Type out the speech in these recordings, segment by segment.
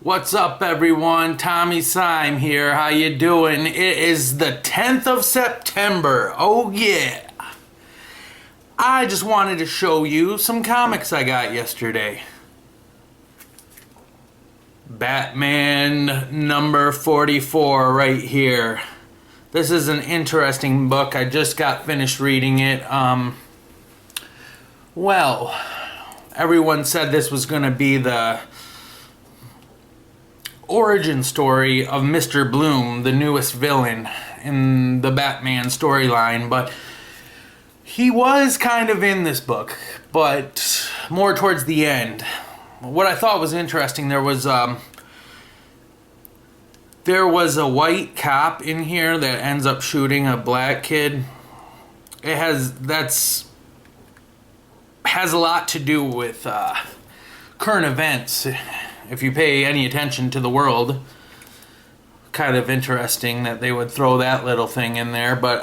What's up, everyone? Tommy Sime here. How you doing? It is the 10th of September. Oh yeah. I just wanted to show you some comics I got yesterday. Batman number 44 right here. This is an interesting book. I just got finished reading it. Well, everyone said this was going to be the origin story of Mr. Bloom, the newest villain in the Batman storyline, but he was kind of in this book, but more towards the end. What I thought was interesting, there was a white cop in here that ends up shooting a black kid. It has a lot to do with current events. If you pay any attention to the world, kind of interesting that they would throw that little thing in there, but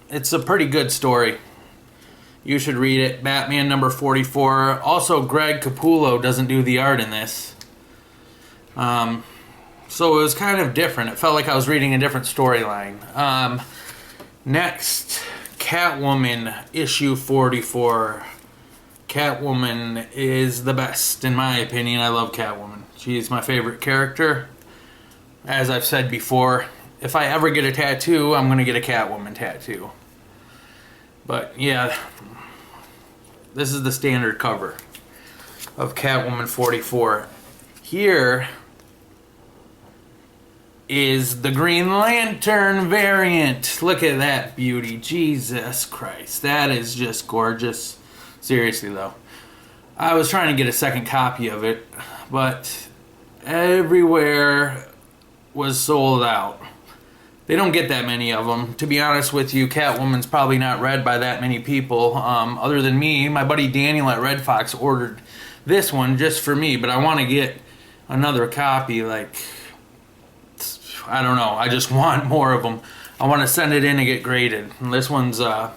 it's a pretty good story. You should read it. Batman number 44. Also, Greg Capullo doesn't do the art in this. So it was kind of different. It felt like I was reading a different storyline. Next, Catwoman issue 44. Catwoman is the best, in my opinion. I love Catwoman. She's my favorite character. As I've said before, if I ever get a tattoo, I'm going to get a Catwoman tattoo. But yeah, this is the standard cover of Catwoman 44. Here is the Green Lantern variant. Look at that beauty. Jesus Christ. That is just gorgeous. Seriously though, I was trying to get a second copy of it, but everywhere was sold out. They don't get that many of them. To be honest with you, Catwoman's probably not read by that many people. Other than me, my buddy Daniel at Red Fox ordered this one just for me, but I want to get another copy. Like, I don't know. I just want more of them. I want to send it in and get graded. And this one's, I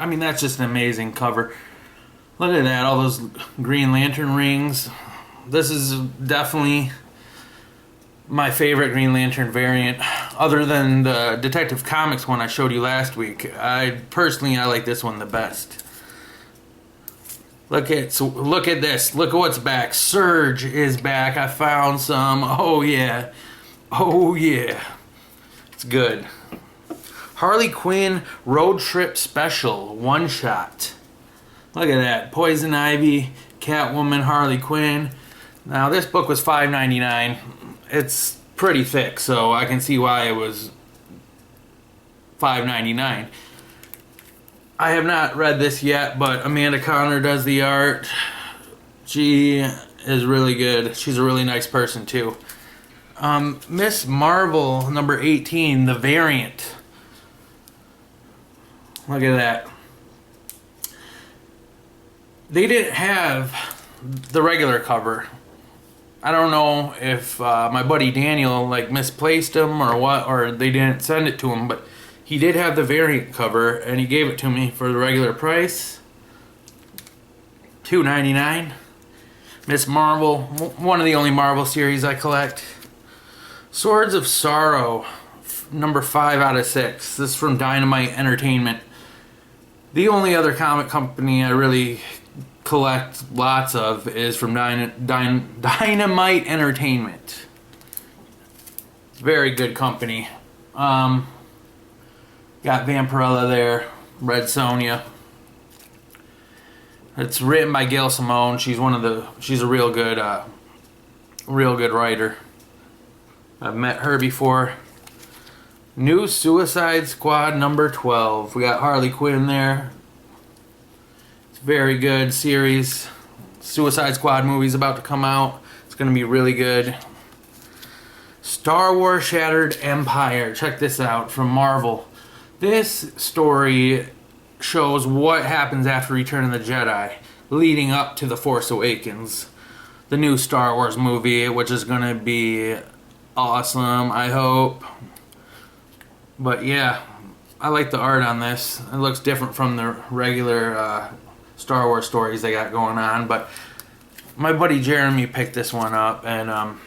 mean, that's just an amazing cover. Look at that, all those Green Lantern rings. This is definitely my favorite Green Lantern variant, other than the Detective Comics one I showed you last week. I like this one the best. Look at this. Look at what's back. Surge is back. I found some. Oh yeah. Oh yeah. It's good. Harley Quinn Road Trip Special one shot. Look at that. Poison Ivy, Catwoman, Harley Quinn. Now this book was $5.99. It's pretty thick, so I can see why it was $5.99. I have not read this yet, but Amanda Conner does the art. She is really good. She's a really nice person too. Miss Marvel number 18, the variant. Look at that. They didn't have the regular cover. I don't know if my buddy Daniel misplaced them or what, or they didn't send it to him, but he did have the variant cover and he gave it to me for the regular price. $2.99. Miss Marvel, one of the only Marvel series I collect. Swords of Sorrow, number 5 out of 6. This is from Dynamite Entertainment. The only other comic company I really collect lots of is from Dynamite Entertainment. Very good company. Got Vampirella there, Red Sonja. It's written by Gail Simone. She's a real good writer. I've met her before. New Suicide Squad number 12. We got Harley Quinn there. Very good series. Suicide Squad movie's about to come out. It's going to be really good. Star Wars Shattered Empire. Check this out from Marvel. This story shows what happens after Return of the Jedi, leading up to The Force Awakens, the new Star Wars movie, which is going to be awesome, I hope. But yeah, I like the art on this. It looks different from the regular Star Wars stories they got going on, but my buddy Jeremy picked this one up, and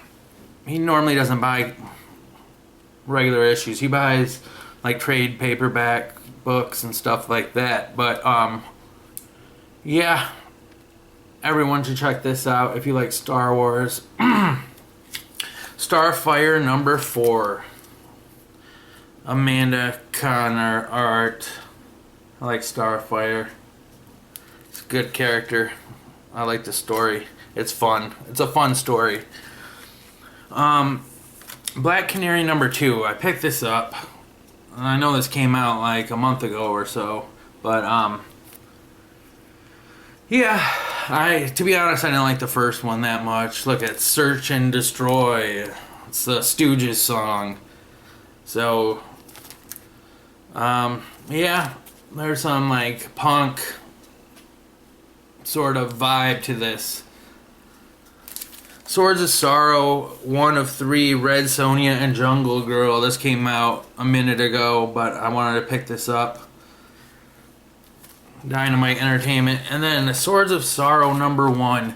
he normally doesn't buy regular issues. He buys like trade paperback books and stuff like that. But yeah, everyone should check this out if you like Star Wars. Starfire #4. Amanda Connor art. I like Starfire. It's a good character. I like the story. It's fun. It's a fun story. Black Canary #2. I picked this up. I know this came out like a month ago or so, but yeah, to be honest, I didn't like the first one that much. Look at Search and Destroy. It's the Stooges song. So, yeah, there's some like punk sort of vibe to this. Swords of Sorrow, 1 of 3, Red Sonja and Jungle Girl. This came out a minute ago, but I wanted to pick this up. Dynamite Entertainment. And then the Swords of Sorrow #1,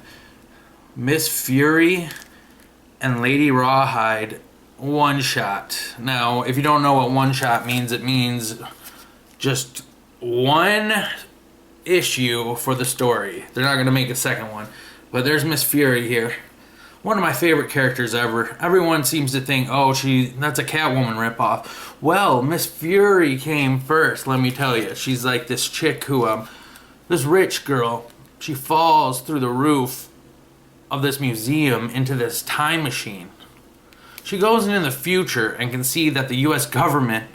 Miss Fury and Lady Rawhide, one shot. Now, if you don't know what one shot means, it means just one issue for the story. They're not going to make a second one. But there's Miss Fury here. One of my favorite characters ever. Everyone seems to think, oh, that's a Catwoman ripoff. Well, Miss Fury came first, let me tell you. She's like this chick who, this rich girl, she falls through the roof of this museum into this time machine. She goes into the future and can see that the U.S. government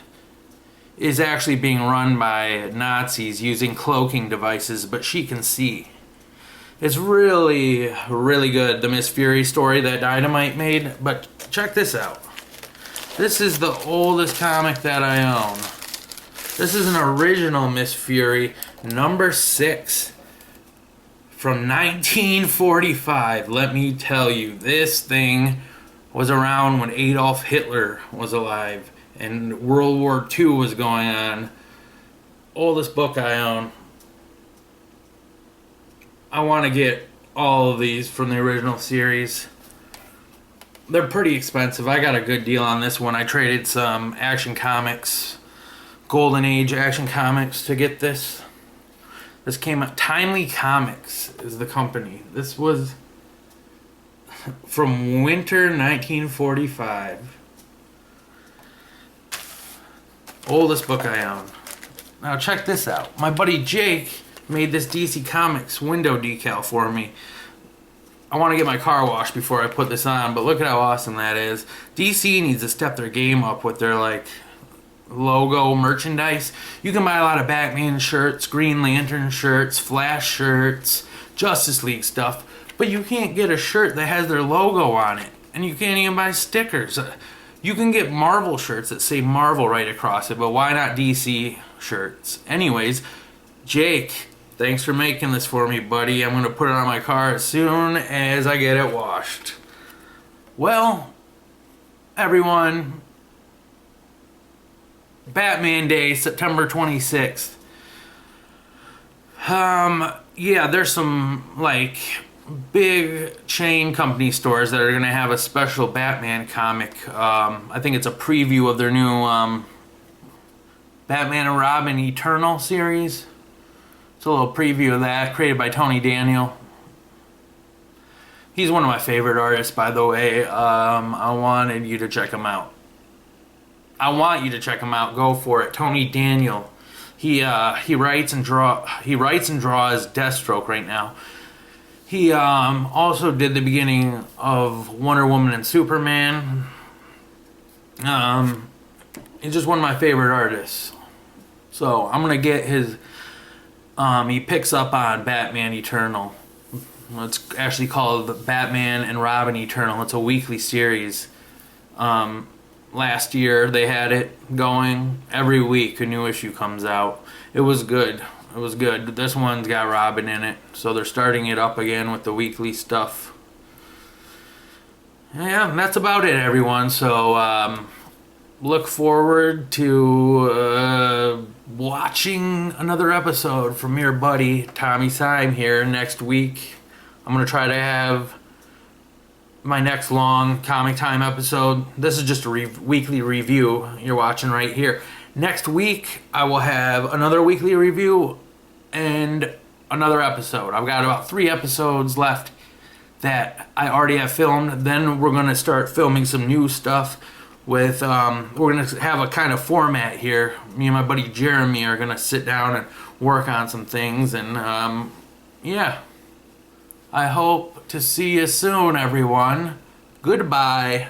is actually being run by Nazis using cloaking devices, but she can see. It's really, really good, the Miss Fury story that Dynamite made. But check this out. This is the oldest comic that I own. This is an original Miss Fury, #6, from 1945. Let me tell you, this thing was around when Adolf Hitler was alive and World War II was going on. Oldest book I own. I want to get all of these from the original series. They're pretty expensive. I got a good deal on this one. I traded some Action Comics, Golden Age Action Comics to get this. This came out. Timely Comics is the company. This was from winter 1945. Oldest book I own. Now check this out. My buddy Jake made this DC Comics window decal for me. I want to get my car washed before I put this on, but look at how awesome that is. DC needs to step their game up with their like logo merchandise. You can buy a lot of Batman shirts, Green Lantern shirts, Flash shirts, Justice League stuff, but you can't get a shirt that has their logo on it, and you can't even buy stickers. You can get Marvel shirts that say Marvel right across it, but why not DC shirts? Anyways, Jake, thanks for making this for me, buddy. I'm going to put it on my car as soon as I get it washed. Well, everyone, Batman Day, September 26th. Yeah, there's some, like, big chain company stores that are going to have a special Batman comic. I think it's a preview of their new Batman and Robin Eternal series. It's a little preview of that, created by Tony Daniel. He's one of my favorite artists, by the way. I wanted you to check him out. I want you to check him out. Go for it. Tony Daniel. He writes and draws Deathstroke right now. He also did the beginning of Wonder Woman and Superman. He's just one of my favorite artists. So I'm gonna get his. He picks up on Batman Eternal. It's actually called Batman and Robin Eternal. It's a weekly series. Last year they had it going every week. A new issue comes out. It was good. It was good. This one's got Robin in it, so they're starting it up again with the weekly stuff. Yeah, that's about it, everyone. So look forward to watching another episode from your buddy Tommy Sime here next week I'm going to try to have my next long Comic Time episode. This is just a weekly review you're watching right here. Next week, I will have another weekly review and another episode. I've got about 3 episodes left that I already have filmed. Then we're going to start filming some new stuff with, we're going to have a kind of format here. Me and my buddy Jeremy are going to sit down and work on some things. And, yeah. I hope to see you soon, everyone. Goodbye.